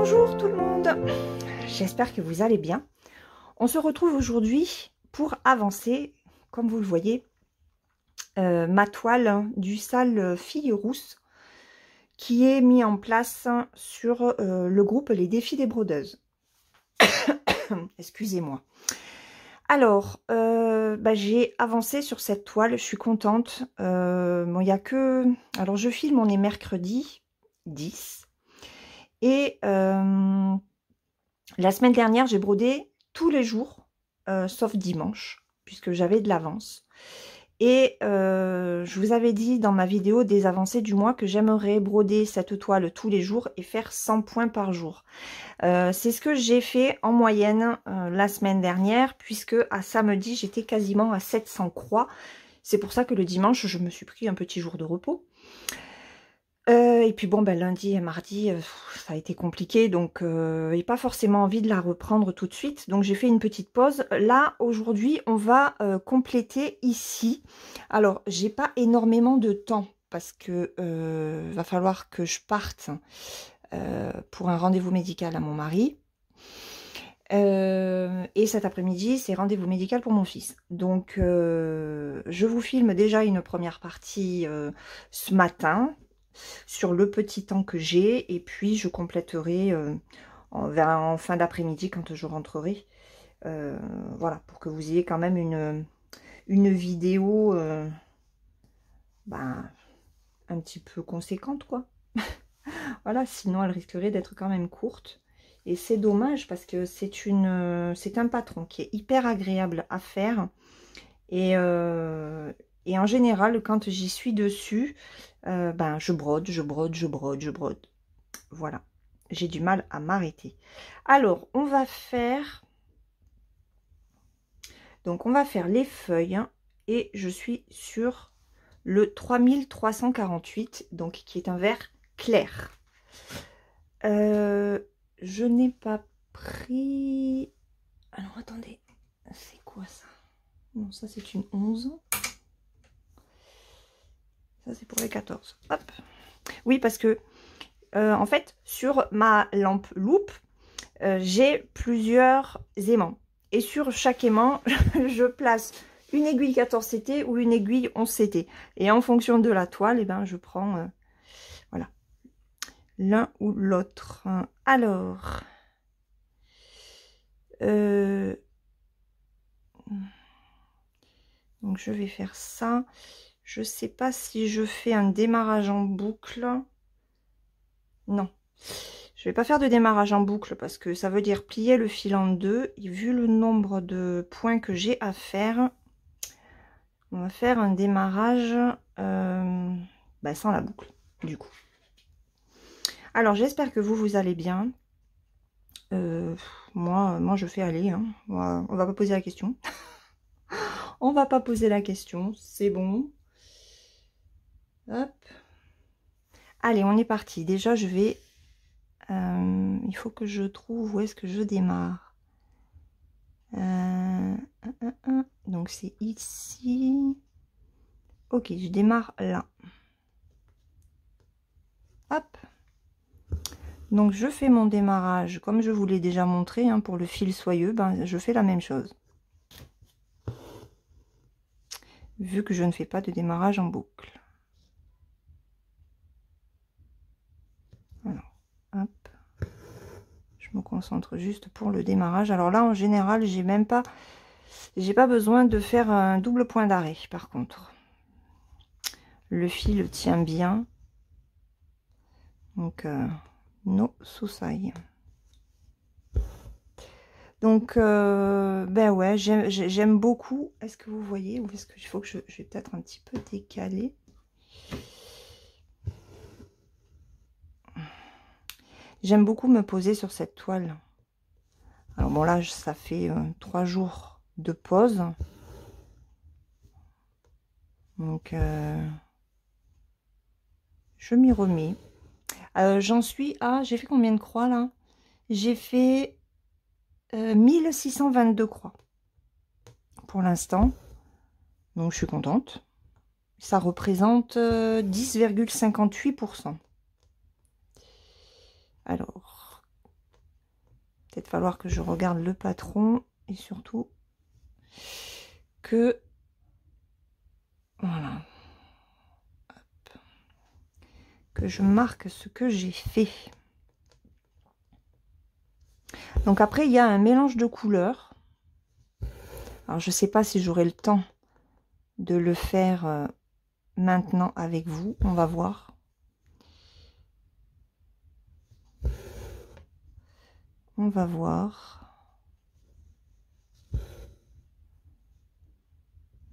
Bonjour tout le monde, j'espère que vous allez bien. On se retrouve aujourd'hui pour avancer, comme vous le voyez, ma toile du sale Fille Rousse qui est mis en place sur le groupe Les Défis des Brodeuses. Excusez-moi. Alors, j'ai avancé sur cette toile, je suis contente. Bon, il y a que... Alors, je filme, on est mercredi 10. Et la semaine dernière, j'ai brodé tous les jours, sauf dimanche, puisque j'avais de l'avance. Et je vous avais dit dans ma vidéo des avancées du mois que j'aimerais broder cette toile tous les jours et faire 100 points par jour. C'est ce que j'ai fait en moyenne la semaine dernière, puisque à samedi, j'étais quasiment à 700 croix. C'est pour ça que le dimanche, je me suis pris un petit jour de repos. Et puis bon, lundi et mardi, ça a été compliqué, donc j'ai pas forcément envie de la reprendre tout de suite. Donc j'ai fait une petite pause. Là, aujourd'hui, on va compléter ici. Alors, j'ai pas énormément de temps parce que va falloir que je parte pour un rendez-vous médical à mon mari. Et cet après-midi, c'est rendez-vous médical pour mon fils. Donc, je vous filme déjà une première partie ce matin, sur le petit temps que j'ai, et puis je compléterai en fin d'après-midi quand je rentrerai. Voilà, pour que vous ayez quand même une vidéo un petit peu conséquente, quoi. Voilà, sinon elle risquerait d'être quand même courte. Et c'est dommage parce que c'est un patron qui est hyper agréable à faire. Et en général, quand j'y suis dessus, je brode, je brode, je brode, je brode. Voilà, j'ai du mal à m'arrêter. Alors, on va faire... Donc, on va faire les feuilles. Et je suis sur le 3348, donc qui est un vert clair. Je n'ai pas pris... Alors, attendez, c'est quoi ça? Non, ça c'est une 11. Ça c'est pour les 14. Hop. Oui, parce que en fait, sur ma lampe loupe, j'ai plusieurs aimants. Et sur chaque aimant, je place une aiguille 14 CT ou une aiguille 11 CT. Et en fonction de la toile, je prends voilà, l'un ou l'autre. Alors, donc je vais faire ça. Je sais pas si je fais un démarrage en boucle. Non, je vais pas faire de démarrage en boucle parce que ça veut dire plier le fil en deux. Et vu le nombre de points que j'ai à faire, on va faire un démarrage sans la boucle du coup. Alors j'espère que vous allez bien. Moi je fais aller, hein. On va pas poser la question. On va pas poser la question, c'est bon. Hop. Allez, on est parti. Déjà je vais... il faut que je trouve où est-ce que je démarre. Donc c'est ici. Ok, je démarre là. Hop. Donc je fais mon démarrage comme je vous l'ai déjà montré, hein, pour le fil soyeux. Je fais la même chose. Vu que je ne fais pas de démarrage en boucle. Alors, hop. Je me concentre juste pour le démarrage. Alors là, en général, j'ai pas besoin de faire un double point d'arrêt. Par contre, le fil tient bien. Donc, no souci. Donc, ouais, j'aime beaucoup. Est-ce que vous voyez, ou est-ce qu'il faut que je vais peut-être un petit peu décaler? J'aime beaucoup me poser sur cette toile. Alors bon, là, ça fait 3 jours de pause. Donc, je m'y remets. J'en suis à... J'ai fait combien de croix, là? J'ai fait 1622 croix. Pour l'instant. Donc, je suis contente. Ça représente 10,58%. Alors, peut-être falloir que je regarde le patron et surtout que... Voilà. Hop. Que je marque ce que j'ai fait. Donc après, il y a un mélange de couleurs. Alors, je ne sais pas si j'aurai le temps de le faire maintenant avec vous. On va voir. On va voir.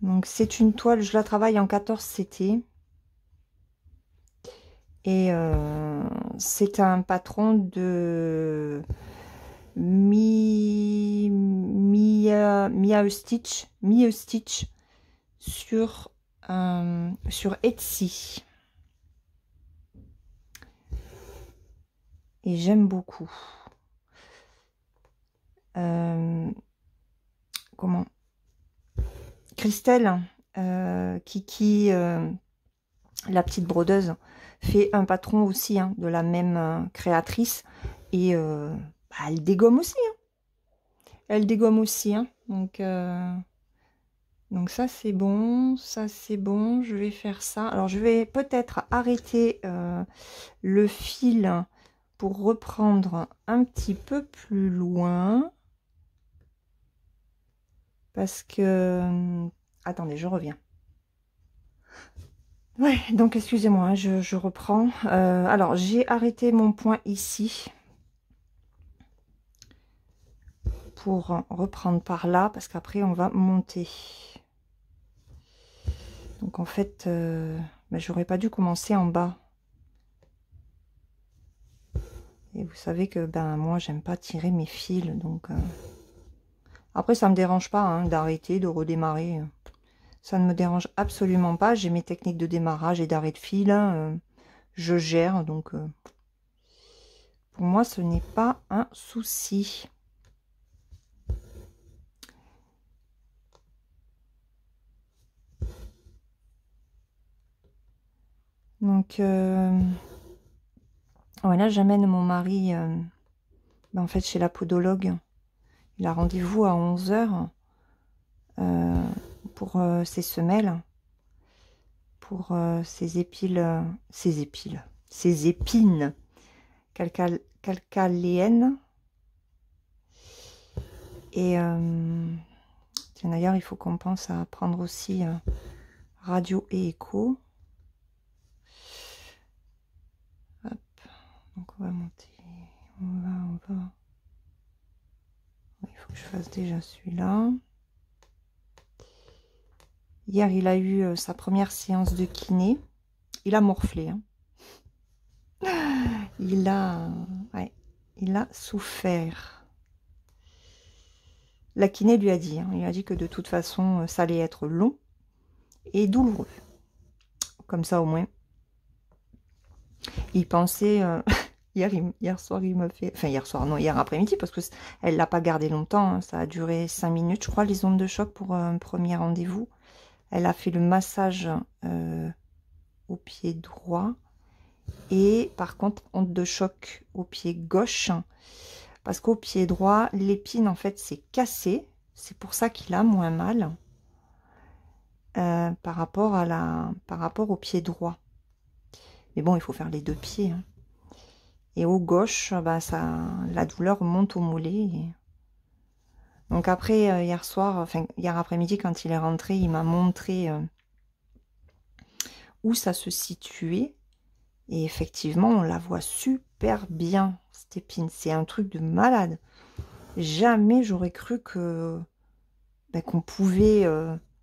Donc, c'est une toile, je la travaille en 14 CT. Et c'est un patron de Mia Stitch sur Etsy. Et j'aime beaucoup. Comment Christelle, Kiki, la petite brodeuse, fait un patron aussi hein, de la même créatrice. Et bah, elle dégomme aussi. Hein. Elle dégomme aussi. Hein. Donc ça c'est bon. Ça c'est bon. Je vais faire ça. Alors je vais peut-être arrêter le fil pour reprendre un petit peu plus loin. Parce que... Attendez, je reviens. Ouais, donc excusez-moi, je reprends. Alors, j'ai arrêté mon point ici. Pour reprendre par là, parce qu'après, on va monter. Donc, en fait, ben, j'aurais pas dû commencer en bas. Et vous savez que, ben, moi, j'aime pas tirer mes fils. Donc, après, ça me dérange pas hein, d'arrêter, de redémarrer. Ça ne me dérange absolument pas. J'ai mes techniques de démarrage et d'arrêt de fil. Hein, je gère, donc... pour moi, ce n'est pas un souci. Donc, voilà, j'amène mon mari ben, en fait chez la podologue. Il a rendez-vous à 11 h pour ses semelles, pour ses épines calcaléennes. Et d'ailleurs, il faut qu'on pense à prendre aussi radio et écho. Hop. Donc on va monter. On va. Il faut que je fasse déjà celui-là. Hier, il a eu sa première séance de kiné. Il a morflé. Hein. Il a souffert. La kiné lui a dit. Hein, il a dit que de toute façon, ça allait être long et douloureux. Comme ça, au moins. Il pensait... hier soir, il m'a fait... Enfin, hier soir, non, hier après-midi, parce qu'elle ne l'a pas gardé longtemps. Hein, ça a duré 5 minutes, je crois, les ondes de choc pour un premier rendez-vous. Elle a fait le massage au pied droit. Et par contre, onde de choc au pied gauche. Parce qu'au pied droit, l'épine, en fait, s'est cassée. C'est pour ça qu'il a moins mal par rapport au pied droit. Mais bon, il faut faire les deux pieds. Hein. Et au gauche, bah, la douleur monte au mollet. Donc après, hier soir, enfin hier après-midi, quand il est rentré, il m'a montré où ça se situait. Et effectivement, on la voit super bien, cette épine. C'est un truc de malade. Jamais j'aurais cru que qu'on pouvait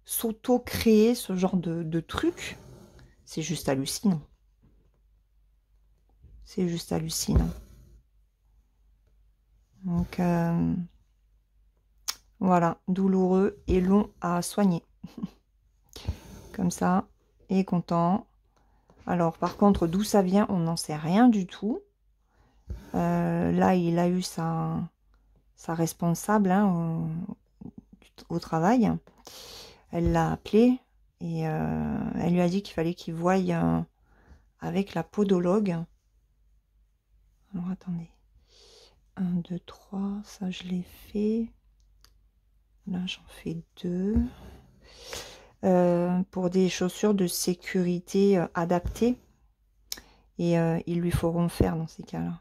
s'auto-créer ce genre de truc. C'est juste hallucinant. C'est juste hallucinant. Donc, voilà, douloureux et long à soigner. Comme ça, et content. Alors, par contre, d'où ça vient, on n'en sait rien du tout. Là, il a eu sa responsable hein, au travail. Elle l'a appelé et elle lui a dit qu'il fallait qu'il voie avec la podologue. Alors, attendez. 1, 2, 3, ça je l'ai fait. Là, j'en fais 2. Pour des chaussures de sécurité adaptées. Et ils lui feront faire dans ces cas-là.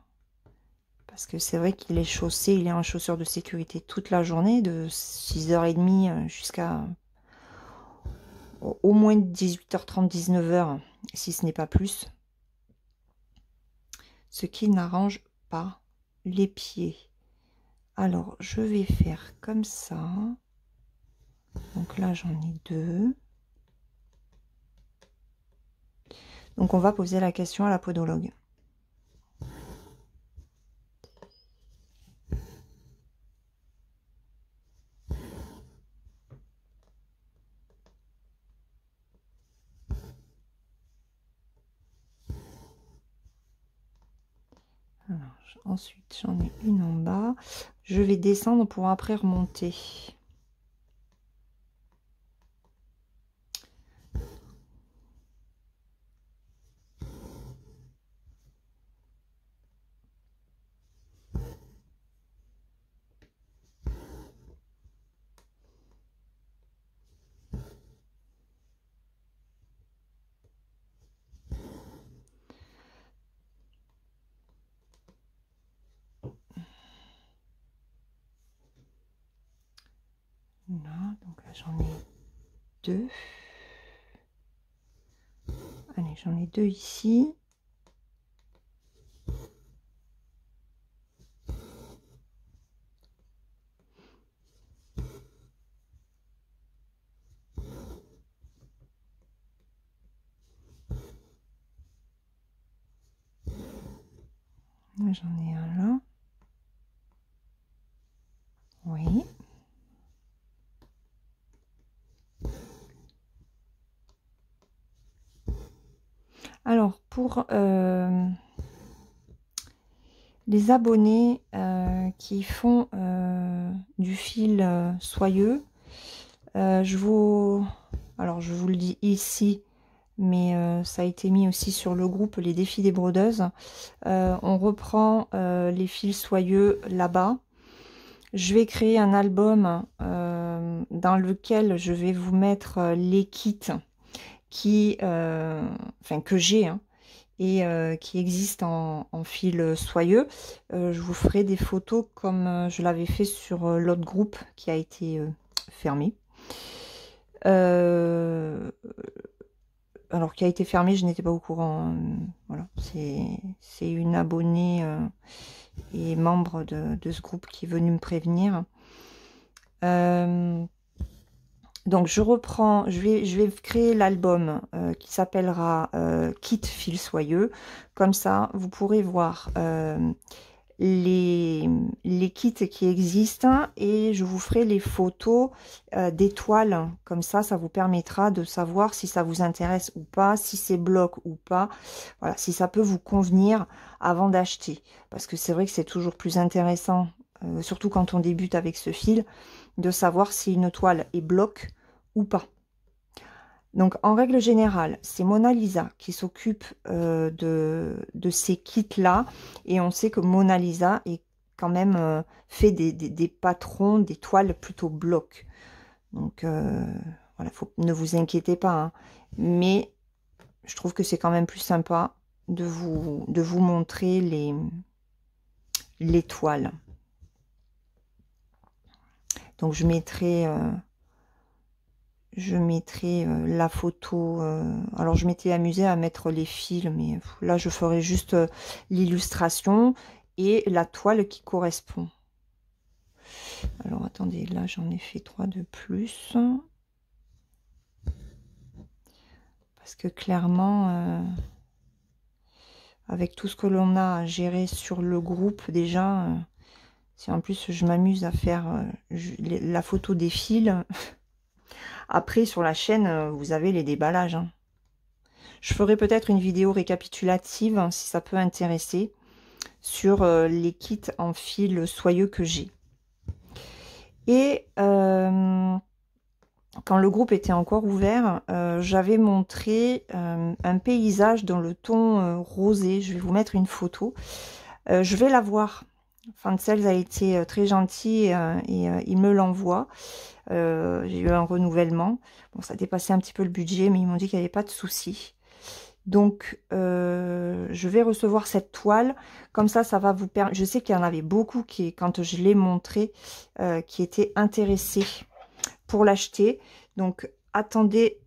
Parce que c'est vrai qu'il est chaussé, il est en chaussures de sécurité toute la journée, de 6h30 jusqu'à au moins 18h30, 19h, si ce n'est pas plus. Ce qui n'arrange pas les pieds. Alors, je vais faire comme ça. Donc là, j'en ai 2. Donc, on va poser la question à la podologue. Alors, ensuite, j'en ai une en bas. Je vais descendre pour après remonter. Là, donc là, j'en ai 2. Allez, j'en ai 2 ici. J'en ai un là. Oui. Alors, pour les abonnés qui font du fil soyeux, je vous le dis ici, mais ça a été mis aussi sur le groupe Les Défis des Brodeuses. On reprend les fils soyeux là-bas. Je vais créer un album dans lequel je vais vous mettre les kits que j'ai hein, et qui existent en fil soyeux. Je vous ferai des photos comme je l'avais fait sur l'autre groupe qui a été fermé. Alors qui a été fermé, je n'étais pas au courant. Voilà, c'est une abonnée et membre de ce groupe qui est venue me prévenir. Donc je reprends, je vais créer l'album qui s'appellera Kit fil soyeux. Comme ça, vous pourrez voir les kits qui existent et je vous ferai les photos des toiles. Comme ça vous permettra de savoir si ça vous intéresse ou pas, si c'est bloc ou pas. Voilà, si ça peut vous convenir avant d'acheter. Parce que c'est vrai que c'est toujours plus intéressant, surtout quand on débute avec ce fil, de savoir si une toile est bloc ou pas. Donc en règle générale, c'est Mona Lisa qui s'occupe de ces kits-là. Et on sait que Mona Lisa est quand même fait des patrons, des toiles plutôt bloc. Donc voilà, ne vous inquiétez pas. Hein. Mais je trouve que c'est quand même plus sympa de vous montrer les toiles. Donc je mettrai la photo. Alors je m'étais amusée à mettre les fils, mais là je ferai juste l'illustration et la toile qui correspond. Alors attendez, là j'en ai fait 3 de plus. Parce que clairement, avec tout ce que l'on a à gérer sur le groupe déjà, si en plus je m'amuse à faire la photo des fils, après sur la chaîne, vous avez les déballages. Hein. Je ferai peut-être une vidéo récapitulative, hein, si ça peut intéresser, sur les kits en fil soyeux que j'ai. Et quand le groupe était encore ouvert, j'avais montré un paysage dans le ton rosé. Je vais vous mettre une photo. Je vais la voir Fancels a été très gentil et il me l'envoie. J'ai eu un renouvellement. Bon, ça dépassait un petit peu le budget, mais ils m'ont dit qu'il n'y avait pas de souci. Donc, je vais recevoir cette toile. Comme ça va vous permettre... Je sais qu'il y en avait beaucoup qui, quand je l'ai montré, qui étaient intéressés pour l'acheter. Donc, attendez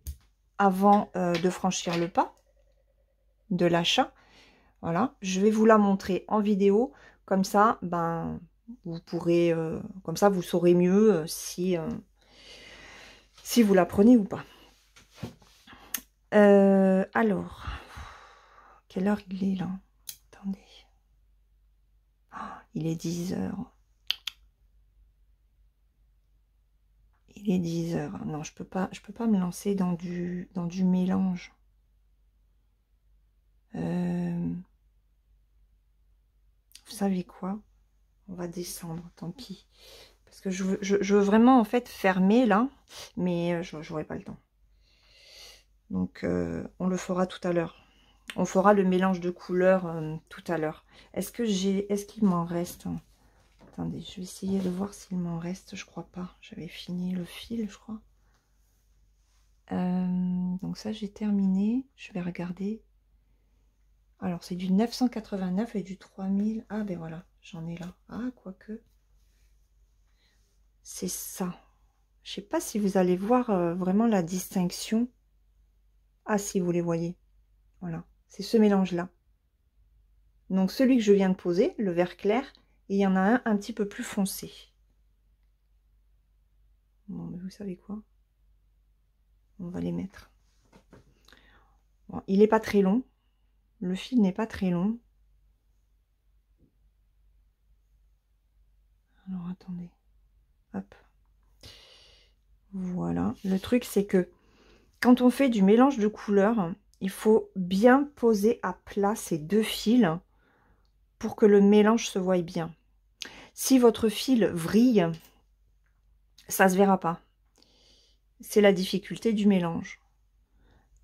avant de franchir le pas de l'achat. Voilà, je vais vous la montrer en vidéo. Comme ça, ben, vous pourrez... comme ça, vous saurez mieux si vous la prenez ou pas. Alors, quelle heure il est là? Attendez. Oh, il est 10 heures. Il est 10 heures. Non, je peux pas me lancer dans du mélange. Vous savez quoi? On va descendre, tant pis. Parce que je veux vraiment en fait fermer là, mais je n'aurai pas le temps. Donc on le fera tout à l'heure. On fera le mélange de couleurs tout à l'heure. Est-ce qu'il m'en reste? Attendez, je vais essayer de voir s'il m'en reste. Je crois pas. J'avais fini le fil, je crois. Donc ça, j'ai terminé. Je vais regarder. Alors, c'est du 989 et du 3000. Ah, ben voilà, j'en ai là. Ah, quoique. C'est ça. Je sais pas si vous allez voir vraiment la distinction. Ah, si vous les voyez. Voilà, c'est ce mélange-là. Donc, celui que je viens de poser, le vert clair, et il y en a un petit peu plus foncé. Bon, mais vous savez quoi? On va les mettre. Bon, il n'est pas très long. Le fil n'est pas très long. Alors, attendez. Hop. Voilà. Le truc, c'est que quand on fait du mélange de couleurs, il faut bien poser à plat ces deux fils pour que le mélange se voie bien. Si votre fil vrille, ça se verra pas. C'est la difficulté du mélange.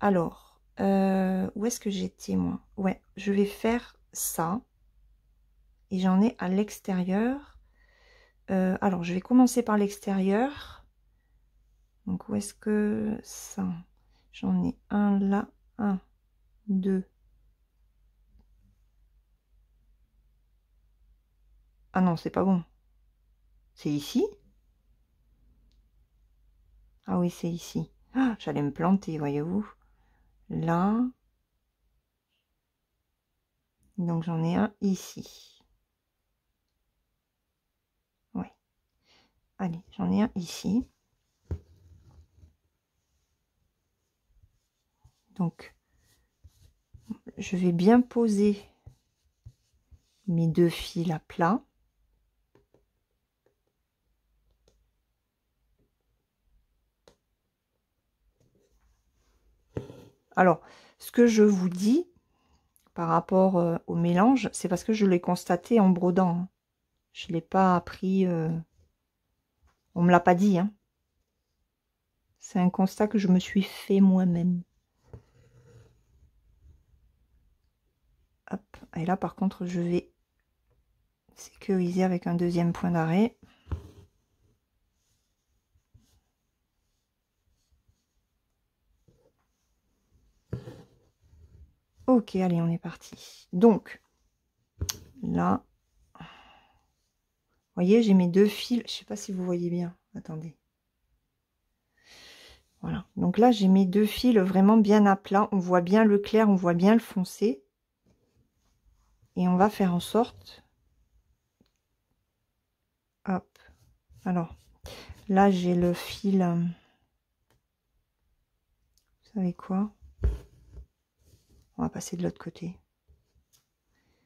Alors, où est-ce que j'étais moi? Ouais, je vais faire ça. Et j'en ai à l'extérieur. Alors, je vais commencer par l'extérieur. Donc, où est-ce que ça? J'en ai un là, un, deux. Ah non, c'est pas bon. C'est ici? Ah oui, c'est ici. Ah, j'allais me planter, voyez-vous. Là. Donc, j'en ai un ici. Oui. Allez, j'en ai un ici. Donc, je vais bien poser mes deux fils à plat. Alors, ce que je vous dis par rapport au mélange, c'est parce que je l'ai constaté en brodant. Hein. Je ne l'ai pas appris, on me l'a pas dit. Hein. C'est un constat que je me suis fait moi-même. Hop. Et là, par contre, je vais sécuriser avec un deuxième point d'arrêt. Ok, allez, on est parti. Donc, là, vous voyez, j'ai mes deux fils. Je sais pas si vous voyez bien. Attendez. Voilà. Donc là, j'ai mes deux fils vraiment bien à plat. On voit bien le clair, on voit bien le foncé. Et on va faire en sorte... Hop. Alors, là, j'ai le fil... Vous savez quoi? On va passer de l'autre côté.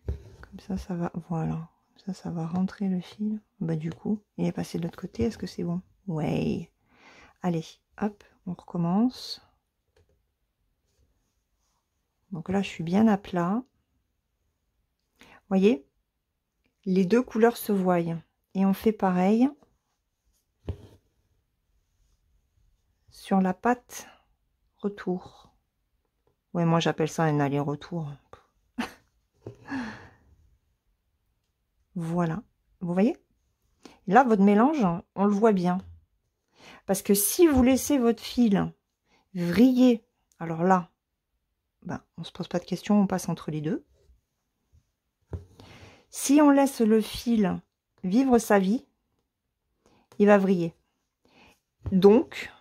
Comme ça va... Voilà. Ça va rentrer le fil. Bah du coup, il est passé de l'autre côté. Est-ce que c'est bon? Ouais. Allez, hop, on recommence. Donc là, je suis bien à plat. Voyez, les deux couleurs se voient. Et on fait pareil sur la patte retour. Ouais, moi j'appelle ça un aller-retour. Voilà. Vous voyez? Là, votre mélange, on le voit bien. Parce que si vous laissez votre fil vriller, alors là, ben, on ne se pose pas de questions, on passe entre les deux. Si on laisse le fil vivre sa vie, il va vriller. Donc,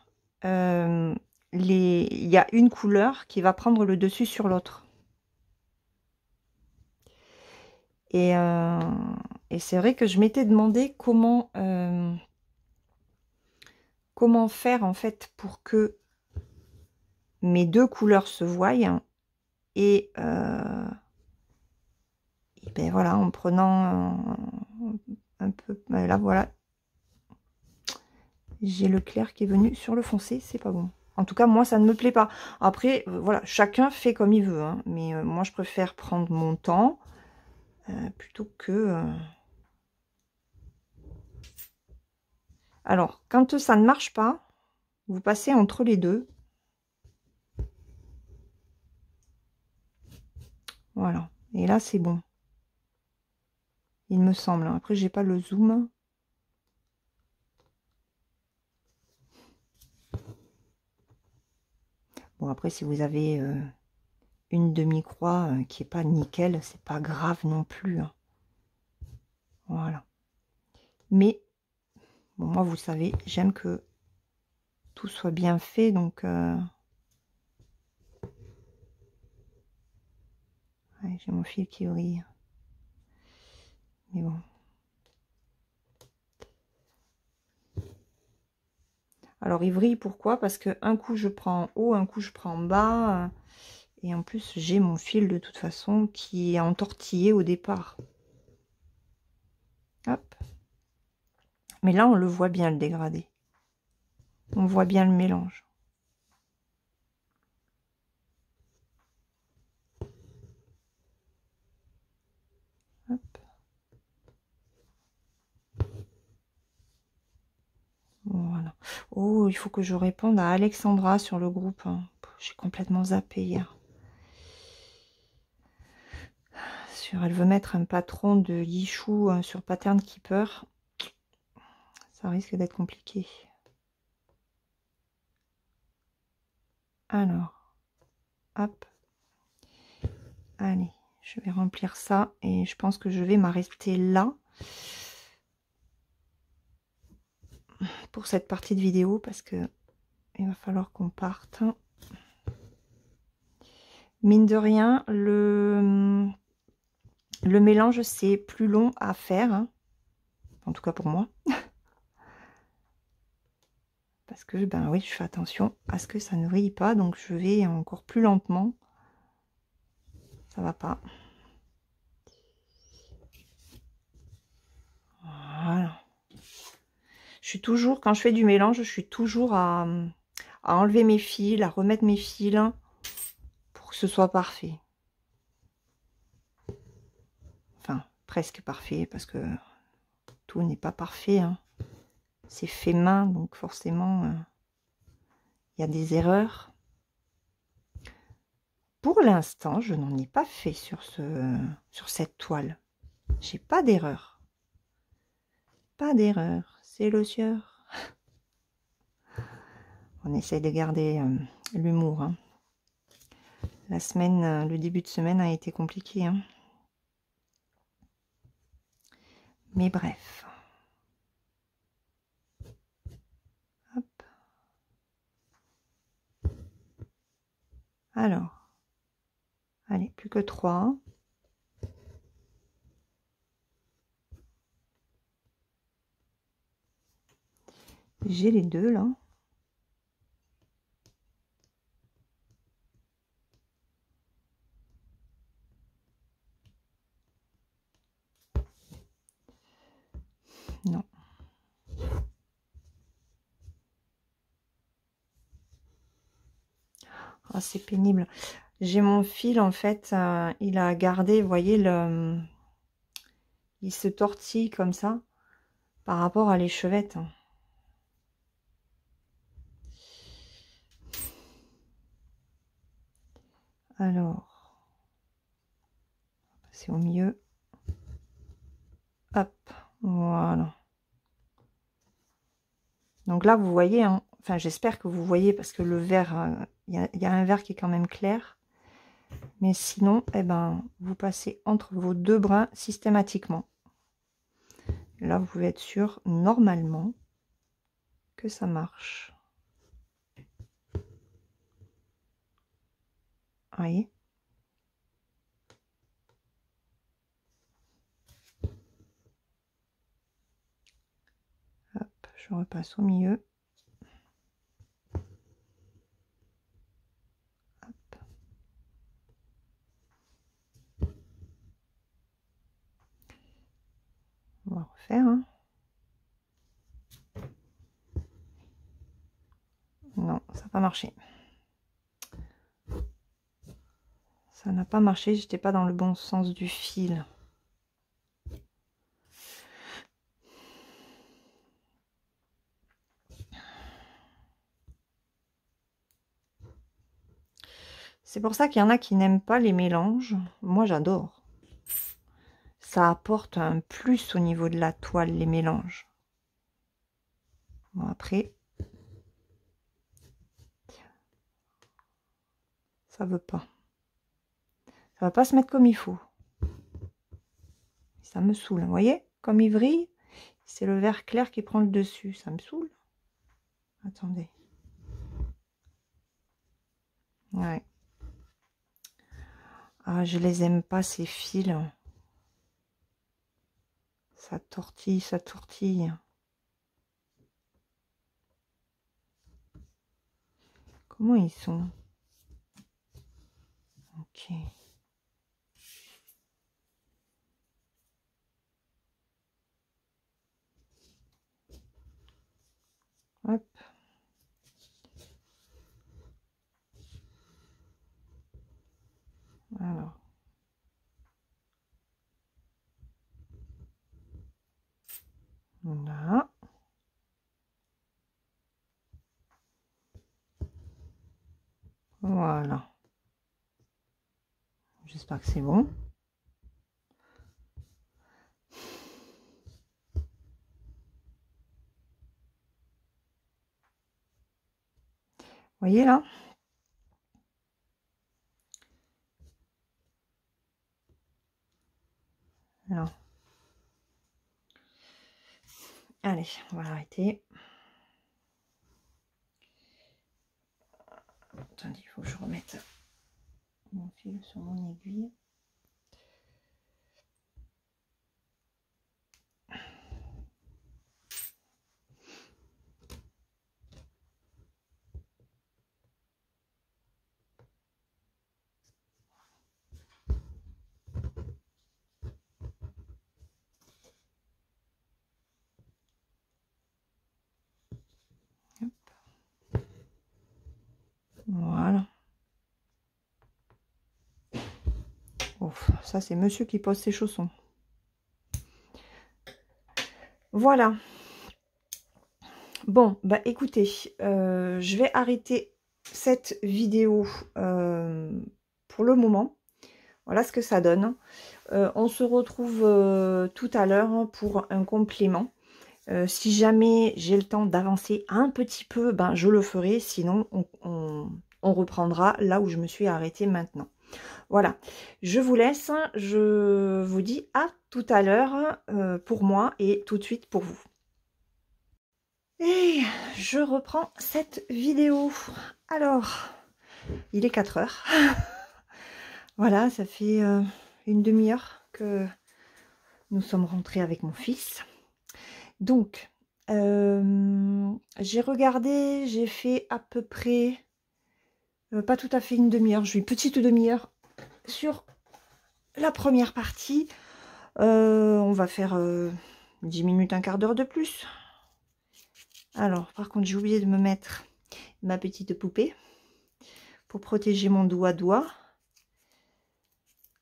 il y a une couleur qui va prendre le dessus sur l'autre. Et c'est vrai que je m'étais demandé comment faire en fait pour que mes deux couleurs se voient. Et ben voilà, en prenant un peu, ben là voilà, j'ai le clair qui est venu sur le foncé, c'est pas bon. En tout cas, moi, ça ne me plaît pas. Après, voilà, chacun fait comme il veut, hein, mais moi, je préfère prendre mon temps plutôt que... Alors, quand ça ne marche pas, vous passez entre les deux. Voilà, et là, c'est bon. Il me semble. Après, j'ai pas le zoom. Bon, après, si vous avez une demi-croix qui est pas nickel, c'est pas grave non plus. Hein. Voilà. Mais, bon, moi, vous savez, j'aime que tout soit bien fait, donc... Ouais, j'ai mon fil qui brille. Mais bon. Alors, il vrille, pourquoi? Parce que un coup, je prends en haut, un coup, je prends en bas. Et en plus, j'ai mon fil, de toute façon, qui est entortillé au départ. Hop. Mais là, on le voit bien, le dégradé. On voit bien le mélange. Hop. Voilà. Oh, il faut que je réponde à Alexandra sur le groupe. Hein. J'ai complètement zappé hier. Elle veut mettre un patron de Yichou sur Pattern Keeper. Ça risque d'être compliqué. Alors, hop. Allez, je vais remplir ça et je pense que je vais m'arrêter là pour cette partie de vidéo parce que il va falloir qu'on parte. Mine de rien, le mélange, c'est plus long à faire, hein. En tout cas pour moi. Parce que, ben oui, je fais attention à ce que ça ne vrille pas, donc je vais encore plus lentement. Ça va pas. Voilà. Je suis toujours, quand je fais du mélange, je suis toujours à enlever mes fils, à remettre mes fils pour que ce soit parfait. Enfin, presque parfait, parce que tout n'est pas parfait. Hein. C'est fait main, donc forcément, il y a des erreurs. Pour l'instant, je n'en ai pas fait sur cette toile. J'ai pas d'erreur. Pas d'erreur, c'est le sieur. On essaye de garder l'humour. Hein. La semaine, le début de semaine a été compliqué. Hein. Mais bref. Hop. Alors. Allez, plus que 3. J'ai les deux là. Non. Ah, c'est pénible. J'ai mon fil, en fait, il a gardé, vous voyez, il se tortille comme ça par rapport à l'échevette. Alors, c'est au milieu. Hop, Voilà. Donc là, vous voyez, hein, enfin j'espère que vous voyez parce que le vert, il y a un vert qui est quand même clair. Mais sinon, eh ben, vous passez entre vos deux brins systématiquement. Là, vous pouvez être sûr, normalement, que ça marche. Vous voyez? Hop, je repasse au milieu. Hop. On va refaire. Hein. Non, ça n'a pas marché. Ça n'a pas marché, j'étais pas dans le bon sens du fil. C'est pour ça qu'il y en a qui n'aiment pas les mélanges. Moi, j'adore. Ça apporte un plus au niveau de la toile, les mélanges. Bon, après, ça veut pas. Ça va pas se mettre comme il faut. Ça me saoule, vous voyez? Comme il vrille, c'est le vert clair qui prend le dessus. Ça me saoule. Attendez. Ouais. Ah, je les aime pas, ces fils. Ça tortille, ça tortille. Comment ils sont? Ok. Hop. Alors. Là. Voilà. J'espère que c'est bon. Vous voyez là? Alors. Allez, on va arrêter. Attendez, il faut que je remette mon fil sur mon aiguille. Hop. Voilà. Ouf, ça c'est monsieur qui pose ses chaussons. Voilà. Bon, bah écoutez, je vais arrêter cette vidéo pour le moment. Voilà ce que ça donne. On se retrouve tout à l'heure pour un complément. Si jamais j'ai le temps d'avancer un petit peu, ben, je le ferai. Sinon, on reprendra là où je me suis arrêtée maintenant. Voilà, je vous laisse. Je vous dis à tout à l'heure pour moi et tout de suite pour vous. Et je reprends cette vidéo. Alors, il est 4 heures. Voilà, ça fait une demi-heure que nous sommes rentrés avec mon fils. Donc, j'ai regardé, j'ai fait à peu près, pas tout à fait une demi-heure, j'ai une petite demi-heure sur la première partie. On va faire 10 minutes, un quart d'heure de plus. Alors, par contre, j'ai oublié de me mettre ma petite poupée pour protéger mon doigt.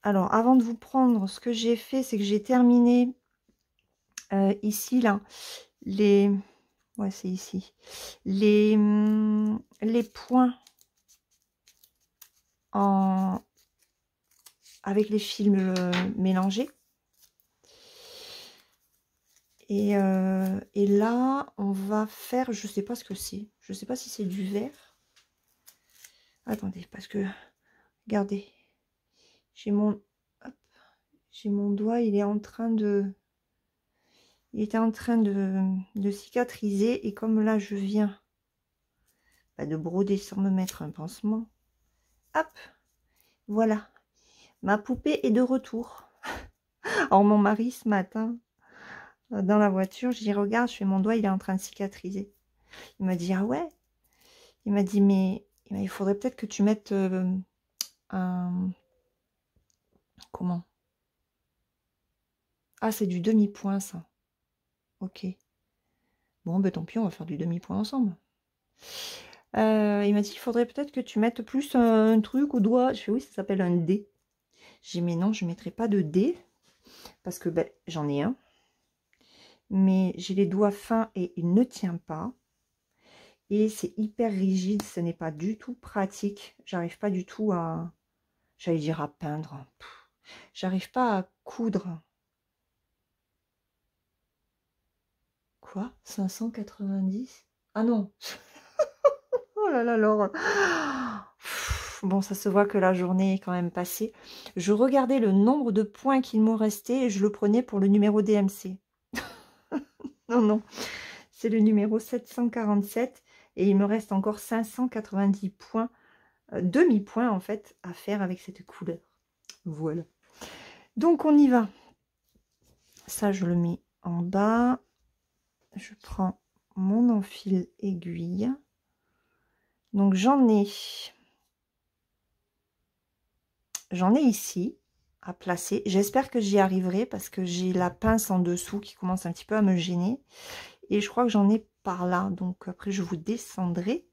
Alors, avant de vous prendre, ce que j'ai fait, c'est que j'ai terminé ici, là, les... Ouais, c'est ici. Les points avec les fils mélangés. Et là, on va faire, je sais pas ce que c'est. Je sais pas si c'est du verre. Attendez, parce que, regardez, j'ai mon, hop, j'ai mon doigt, il est en train de, il était en train de cicatriser. Et comme là, je viens de broder sans me mettre un pansement, hop, voilà, ma poupée est de retour. Alors mon mari, ce matin, dans la voiture, je dis, regarde, je fais mon doigt, il est en train de cicatriser. Il m'a dit, ah ouais. Il m'a dit, mais il faudrait peut-être que tu mettes un... Comment? Ah, c'est du demi-point, ça. Ok. Bon, ben tant pis, on va faire du demi-point ensemble. Il m'a dit, il faudrait peut-être que tu mettes plus un truc au doigt. Je fais, oui, ça s'appelle un dé. J'ai dit, mais non, je ne mettrai pas de dé. Parce que ben, j'en ai un. Mais j'ai les doigts fins et il ne tient pas. Et c'est hyper rigide, ce n'est pas du tout pratique. J'arrive pas du tout à... J'allais dire à peindre. J'arrive pas à coudre. Quoi? 590? Ah non. Oh là là, Laure. Bon, ça se voit que la journée est quand même passée. Je regardais le nombre de points qu'il me restait et je le prenais pour le numéro DMC. Non, non. C'est le numéro 747 et il me reste encore 590 points, demi-points en fait, à faire avec cette couleur. Voilà. Donc, on y va. Ça, je le mets en bas. Je prends mon enfil aiguille. Donc, j'en ai ici à placer. J'espère que j'y arriverai parce que j'ai la pince en dessous qui commence un petit peu à me gêner. Et je crois que j'en ai par là. Donc, après, je vous descendrai.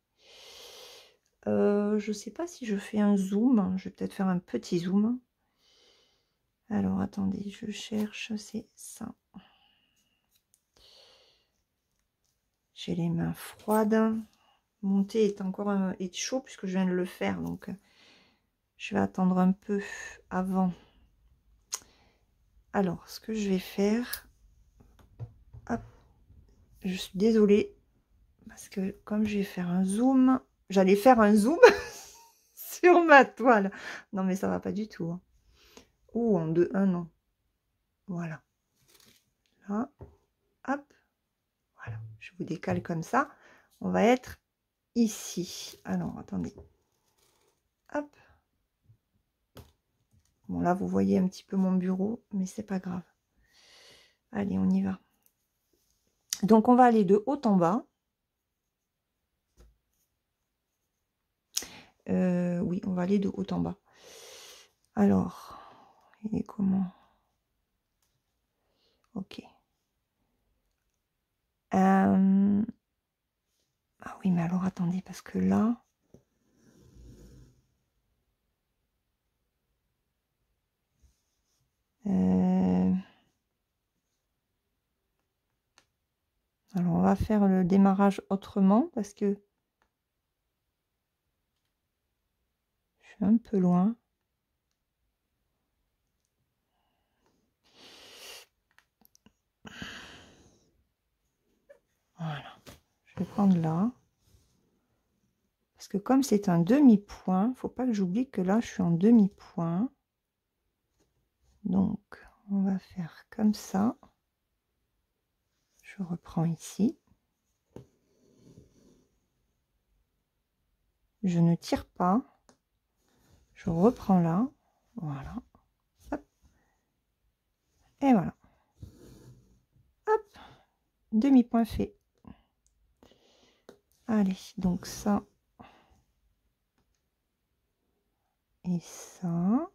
Je sais pas si je fais un zoom. Je vais peut-être faire un petit zoom. Alors, attendez, je cherche. C'est ça. J'ai les mains froides. Mon thé est encore est chaud puisque je viens de le faire. Donc, je vais attendre un peu avant. Alors, ce que je vais faire... Hop, je suis désolée. Parce que comme je vais faire un zoom... J'allais faire un zoom sur ma toile. Non, mais ça va pas du tout. Hein. Ou en 2-1, non. Voilà. Là. Hop. Voilà. Je vous décale comme ça. On va être ici. Alors, attendez. Hop. Bon, là, vous voyez un petit peu mon bureau, mais c'est pas grave. Allez, on y va. Donc, on va aller de haut en bas. Oui, on va aller de haut en bas. Alors, il est comment? Ok. Ah oui, mais alors, attendez, parce que là... Alors, on va faire le démarrage autrement parce que je suis un peu loin. Voilà. Je vais prendre là. Parce que comme c'est un demi-point, il ne faut pas que j'oublie que là, je suis en demi-point. Donc, on va faire comme ça. Je reprends ici. Je ne tire pas. Je reprends là. Voilà. Hop. Et voilà. Hop. Demi-point fait. Allez, donc ça. Et ça.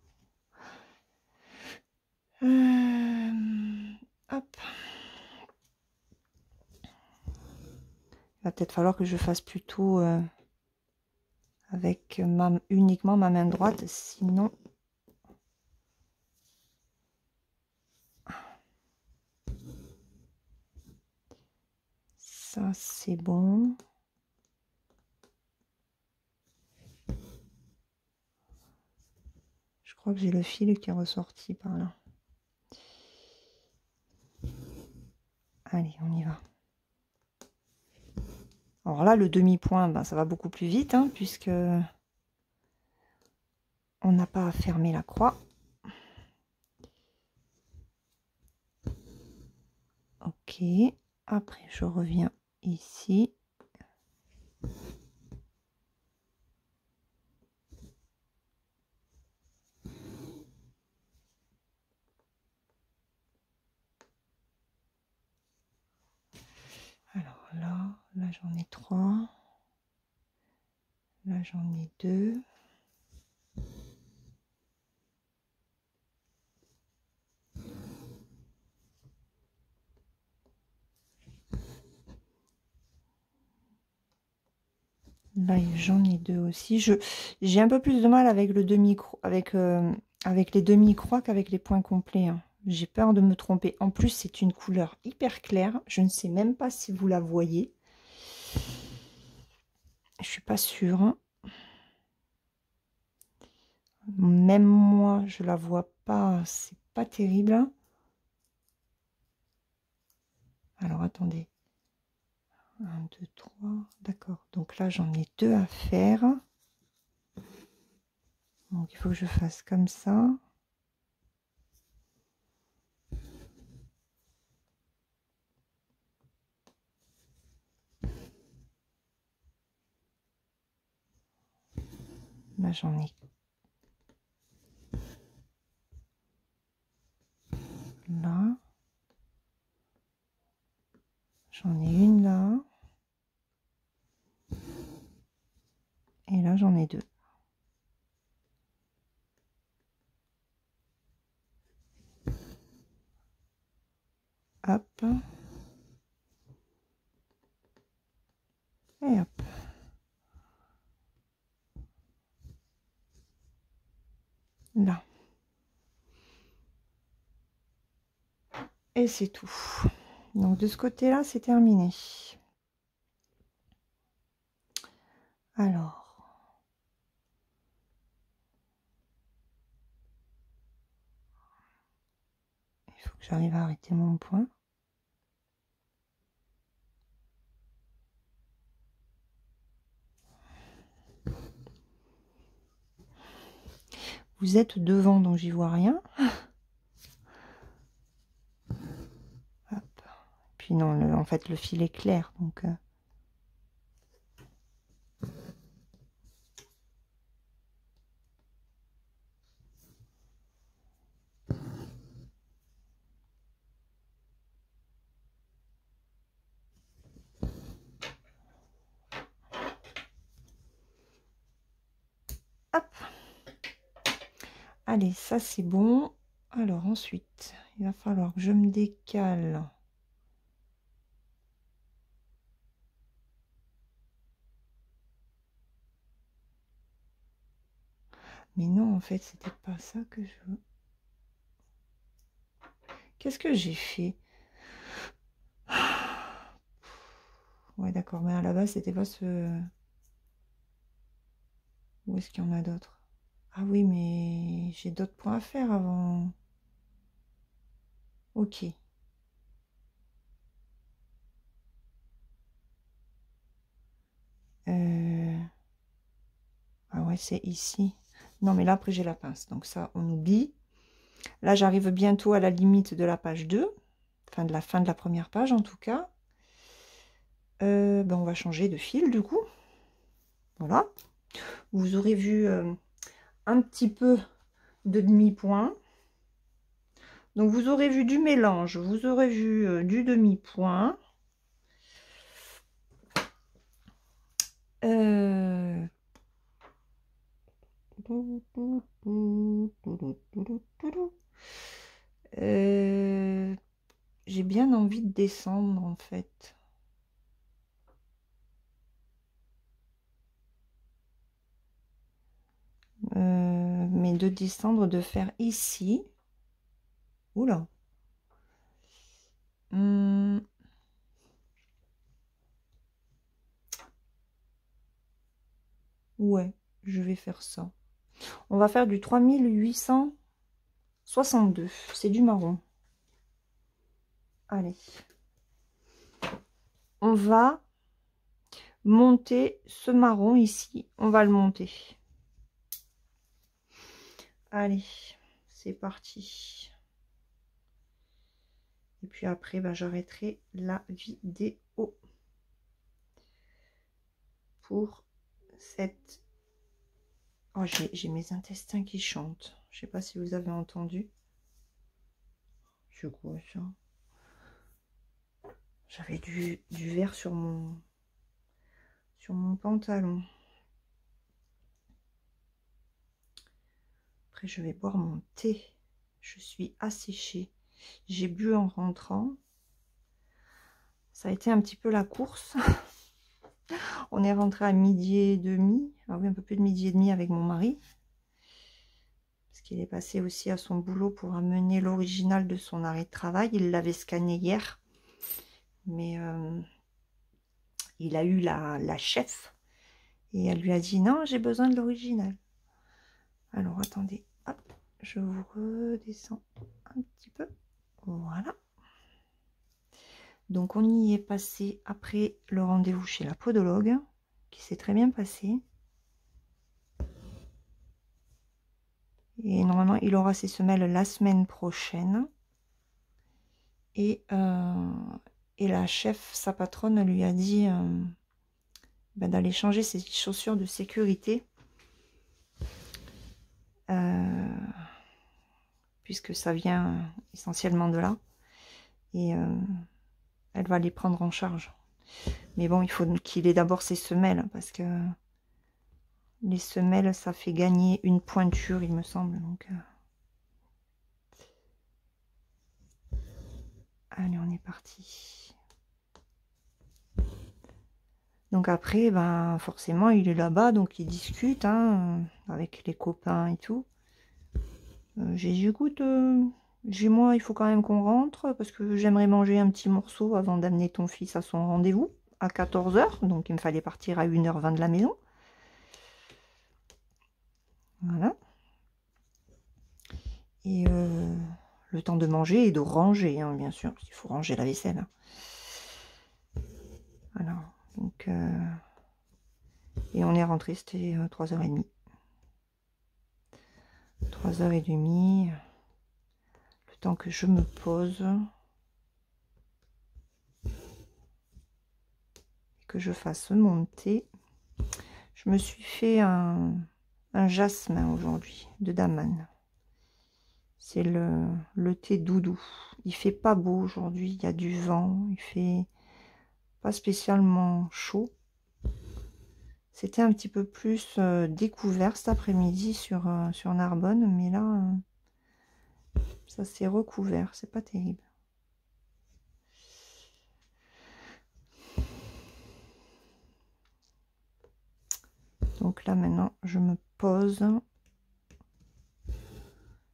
Hop. Il va peut-être falloir que je fasse plutôt avec uniquement ma main droite, sinon... Ça, c'est bon. Je crois que j'ai le fil qui est ressorti par là. Allez, on y va. Alors là, le demi-point, ben, ça va beaucoup plus vite, hein, puisque on n'a pas à fermer la croix. Ok, après je reviens ici. Alors là j'en ai 3. Là j'en ai 2. Là j'en ai 2 aussi. J'ai un peu plus de mal avec le demi-croix, avec les demi-croix qu'avec les points complets, hein. J'ai peur de me tromper. En plus, c'est une couleur hyper claire. Je ne sais même pas si vous la voyez. Je suis pas sûre, hein. Même moi, je la vois pas. C'est pas terrible. Alors, attendez. 1, 2, 3. D'accord. Donc là, j'en ai 2 à faire. Donc, il faut que je fasse comme ça. Là, j'en ai. Là. J'en ai une là. Et là, j'en ai 2. Hop. Et hop. Là. Et c'est tout. Donc, de ce côté-là, c'est terminé. Alors. Il faut que j'arrive à arrêter mon point. Vous êtes devant, donc j'y vois rien. Hop. Puis non, en fait, le fil est clair, donc... Hop. Allez, ça c'est bon. Alors ensuite, il va falloir que je me décale. Mais non, en fait, c'était pas ça que je veux. Qu'est-ce que j'ai fait? Ouais, d'accord, mais à la base, c'était pas ce... Où est-ce qu'il y en a d'autres? Ah oui, mais j'ai d'autres points à faire avant. Ok. Ah ouais, c'est ici. Non, mais là, après, j'ai la pince. Donc ça, on oublie. Là, j'arrive bientôt à la limite de la page 2. Enfin, de la fin de la première page, en tout cas. Ben, on va changer de fil, du coup. Voilà. Vous aurez vu un petit peu de demi-point. Donc, vous aurez vu du mélange. Vous aurez vu du demi-point. J'ai bien envie de descendre, en fait. Mais de descendre, de faire ici. Oula. Ouais, je vais faire ça. On va faire du 3862. C'est du marron. Allez. on va monter ce marron ici. On va le monter. Allez, c'est parti. Et puis après, ben, j'arrêterai la vidéo pour cette... Oh, j'ai mes intestins qui chantent. Je sais pas si vous avez entendu. C'est quoi ça? J'avais du verre sur mon pantalon. Après, je vais boire mon thé. Je suis asséchée. J'ai bu en rentrant. Ça a été un petit peu la course. On est rentré à 12h30. Ah oui, un peu plus de 12h30 avec mon mari. Parce qu'il est passé aussi à son boulot pour amener l'original de son arrêt de travail. Il l'avait scanné hier. Mais il a eu la chef. Et elle lui a dit, non, j'ai besoin de l'original. Alors, attendez. Hop, je vous redescends un petit peu. Voilà. Donc, on y est passé après le rendez-vous chez la podologue, qui s'est très bien passé. Et normalement, il aura ses semelles la semaine prochaine. Et la chef, sa patronne, lui a dit ben, d'aller changer ses chaussures de sécurité. Puisque ça vient essentiellement de là. Et elle va les prendre en charge. Mais bon, il faut qu'il ait d'abord ses semelles, parce que les semelles, ça fait gagner une pointure, il me semble. Donc, allez, on est parti. Donc après, ben, forcément, il est là-bas, donc il discute hein, avec les copains et tout. J'ai dit, écoute, moi, il faut quand même qu'on rentre, parce que j'aimerais manger un petit morceau avant d'amener ton fils à son rendez-vous, à 14h. Donc il me fallait partir à 1h20 de la maison. Voilà. Et le temps de manger et de ranger, hein, bien sûr, parce qu'il faut ranger la vaisselle. Hein. Alors, donc... et on est rentré, c'était 3h30. 3h30. Le temps que je me pose. Et que je fasse mon thé. Je me suis fait un jasmin aujourd'hui, de Daman. C'est le thé doudou. Il fait pas beau aujourd'hui, il y a du vent, il fait pas spécialement chaud. C'était un petit peu plus découvert cet après-midi sur Narbonne, mais là, ça s'est recouvert, c'est pas terrible. Donc là, maintenant, je me pose.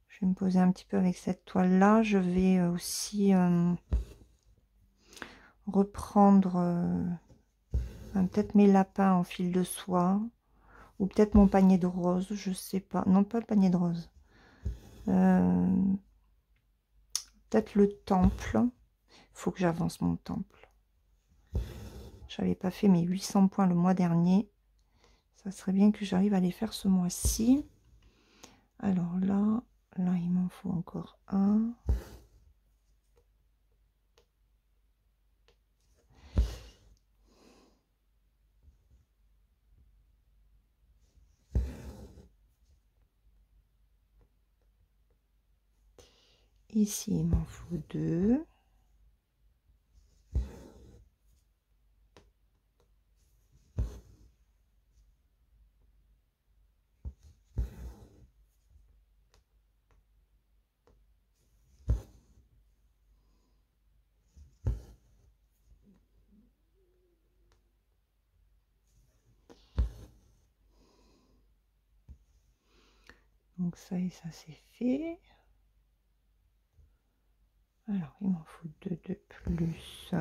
Je vais me poser un petit peu avec cette toile-là. Je vais aussi reprendre peut-être mes lapins en fil de soie. Ou peut-être mon panier de roses, je sais pas. Non, pas le panier de roses. Peut-être le temple. Il faut que j'avance mon temple. J'avais pas fait mes 800 points le mois dernier. Ça serait bien que j'arrive à les faire ce mois-ci. Alors là, il m'en faut encore un. Ici, il m'en faut 2. Donc ça et ça c'est fait. Alors il m'en faut 2 de plus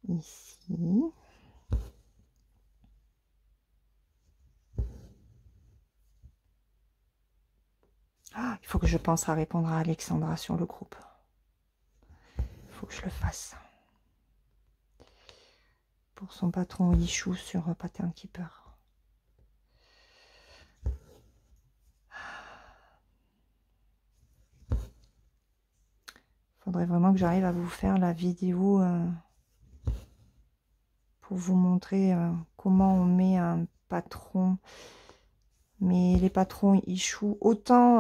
ici. Ah, il faut que je pense à répondre à Alexandra sur le groupe. Il faut que je le fasse. pour son patron Ichou sur Pattern Keeper. Faudrait vraiment que j'arrive à vous faire la vidéo pour vous montrer comment on met un patron. Mais les patrons Ichou, autant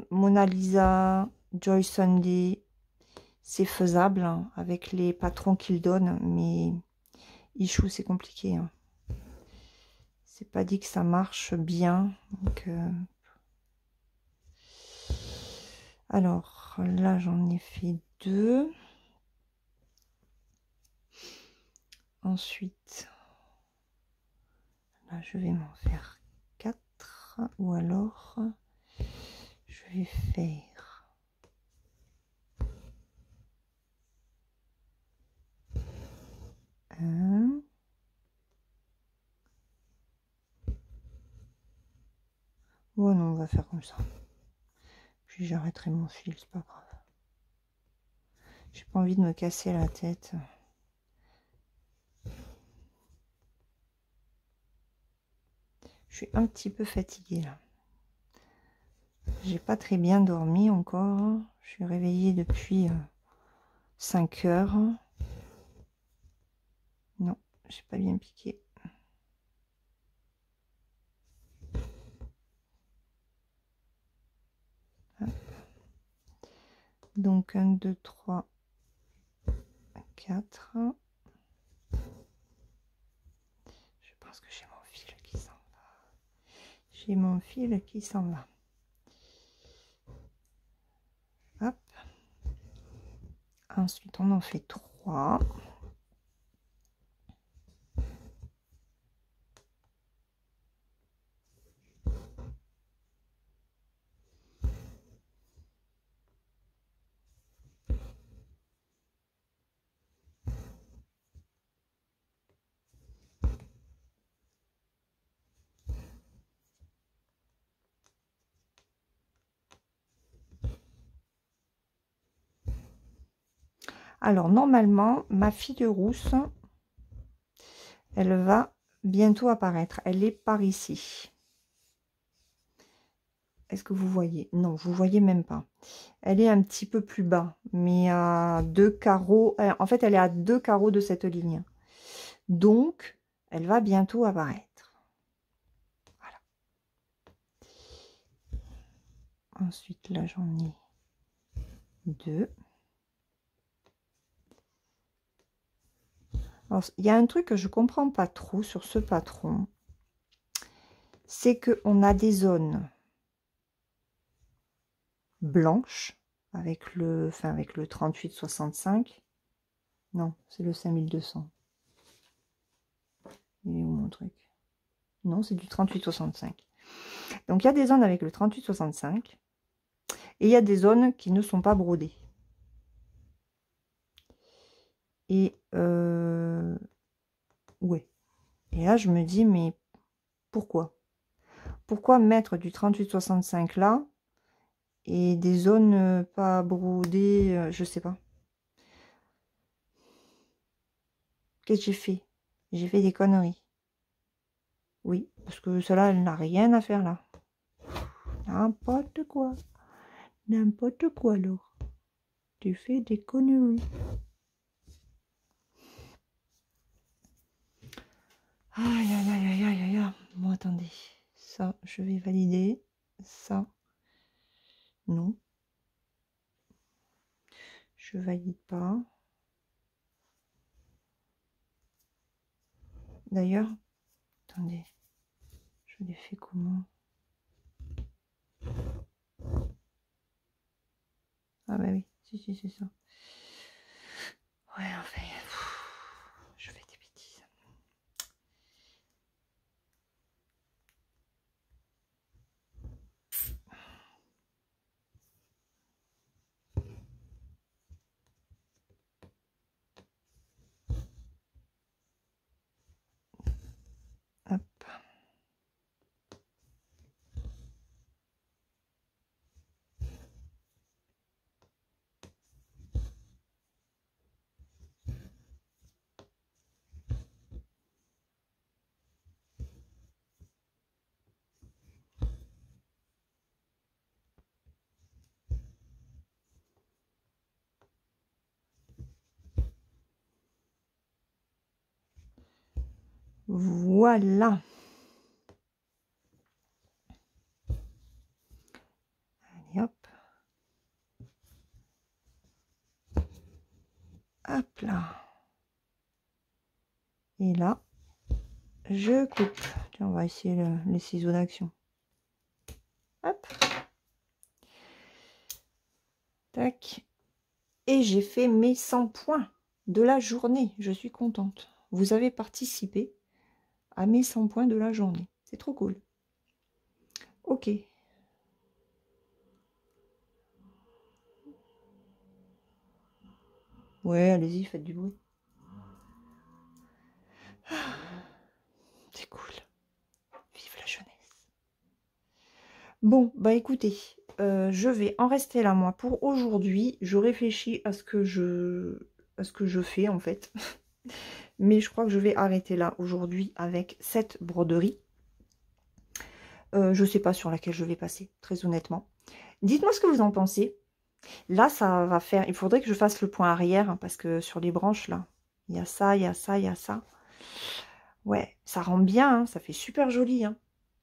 Mona Lisa, Joy Sunday, c'est faisable hein, avec les patrons qu'ils donnent, mais Ichou c'est compliqué. Hein. C'est pas dit que ça marche bien. Donc, alors là j'en ai fait 2. Ensuite, là je vais m'en faire 4 ou alors je vais faire un. Oh non, on va faire comme ça. Puis j'arrêterai mon fil, c'est pas grave. J'ai pas envie de me casser la tête. Je suis un petit peu fatiguée là. J'ai pas très bien dormi encore. Je suis réveillée depuis 5 heures. Non, j'ai pas bien piqué. Donc 1, 2, 3, 4. Je pense que j'ai mon fil qui s'en va. J'ai mon fil qui s'en va. Hop. Ensuite, on en fait 3. Alors, normalement, ma fille rousse, elle va bientôt apparaître. Elle est par ici. Est-ce que vous voyez? Non, vous voyez même pas. Elle est un petit peu plus bas, mais à 2 carreaux. En fait, elle est à 2 carreaux de cette ligne. Donc, elle va bientôt apparaître. Voilà. Ensuite, là, j'en ai 2. Alors, il y a un truc que je comprends pas trop sur ce patron. C'est qu'on a des zones blanches avec le 38-65. Non, c'est le 5200. Il est où mon truc? Non, c'est du 38-65. Donc, il y a des zones avec le 38-65. Et il y a des zones qui ne sont pas brodées. Et ouais. Et là, je me dis, mais pourquoi? Pourquoi mettre du 38-65 là et des zones pas brodées, je sais pas. Qu'est-ce que j'ai fait? J'ai fait des conneries. Oui, parce que celle-là, elle n'a rien à faire là. N'importe quoi. N'importe quoi, alors. Tu fais des conneries. Aïe, aïe, aïe, aïe, aïe, aïe. Bon, attendez. Ça, je vais valider. Ça, non. Je valide pas. D'ailleurs, attendez. Je l'ai fait comment? Ah bah oui, si, c'est ça. Ouais, enfin, je fais des bêtises. Hop. Voilà. Allez, hop. Hop là. Et là, je coupe. Tiens, on va essayer les ciseaux d'action. Hop. Tac. Et j'ai fait mes 100 points de la journée. Je suis contente. Vous avez participé à mes 100 points de la journée. C'est trop cool. Ok. Ouais, allez-y, faites du bruit. C'est cool. Vive la jeunesse. Bon, bah écoutez, je vais en rester là, moi, pour aujourd'hui. Je réfléchis à ce que je fais, en fait. Mais je crois que je vais arrêter là, aujourd'hui, avec cette broderie. Je ne sais pas sur laquelle je vais passer, très honnêtement. Dites-moi ce que vous en pensez. Là, ça va faire... Il faudrait que je fasse le point arrière, hein, parce que sur les branches, là, il y a ça, il y a ça, il y a ça. Ouais, ça rend bien, hein, ça fait super joli, hein.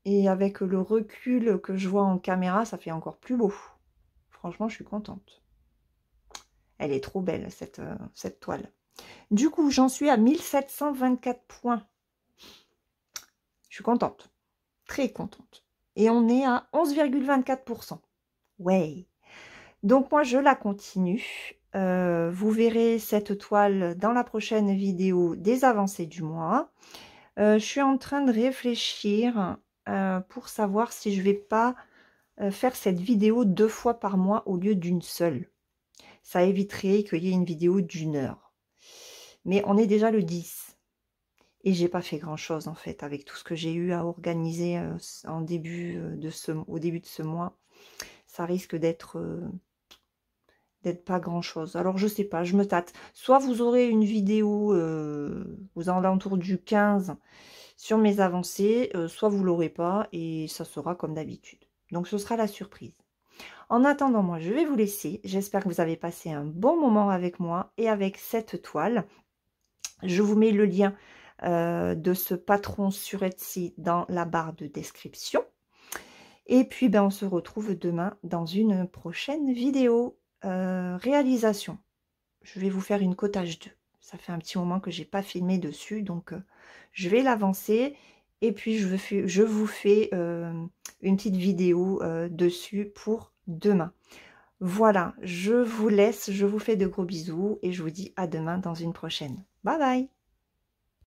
Et avec le recul que je vois en caméra, ça fait encore plus beau. Franchement, je suis contente. Elle est trop belle, cette toile. Du coup, j'en suis à 1724 points. Je suis contente. Très contente. Et on est à 11,24%. Ouais. Donc, moi, je la continue. Vous verrez cette toile dans la prochaine vidéo des avancées du mois. Je suis en train de réfléchir pour savoir si je vais pas faire cette vidéo 2 fois par mois au lieu d'une seule. Ça éviterait qu'il y ait une vidéo d'1 heure. Mais on est déjà le 10. Et j'ai pas fait grand chose en fait avec tout ce que j'ai eu à organiser au début de ce mois. Ça risque d'être pas grand chose. Alors je sais pas, je me tâte. Soit vous aurez une vidéo aux alentours du 15 sur mes avancées, soit vous l'aurez pas et ça sera comme d'habitude. Donc ce sera la surprise. En attendant, moi je vais vous laisser. J'espère que vous avez passé un bon moment avec moi et avec cette toile. Je vous mets le lien de ce patron sur Etsy dans la barre de description. Et puis ben, on se retrouve demain dans une prochaine vidéo. Réalisation. Je vais vous faire une cottage 2. Ça fait un petit moment que j'ai pas filmé dessus, donc je vais l'avancer. Et puis je vous fais une petite vidéo dessus pour demain. Voilà, je vous laisse, je vous fais de gros bisous et je vous dis à demain dans une prochaine. Bye bye!